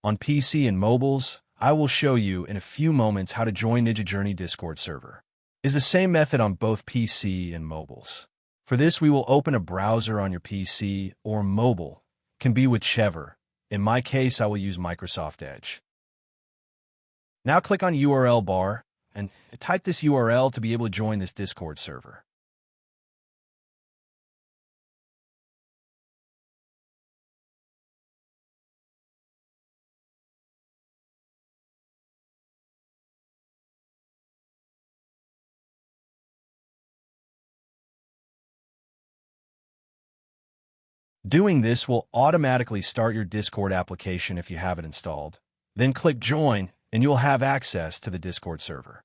On PC and mobiles, I will show you in a few moments how to join Nijijourney Discord server. It's the same method on both PC and mobiles. For this, we will open a browser on your PC or mobile. Can be whichever. In my case, I will use Microsoft Edge. Now click on URL bar and type this URL to be able to join this Discord server. Doing this will automatically start your Discord application if you have it installed. Then click Join, and you'll have access to the Discord server.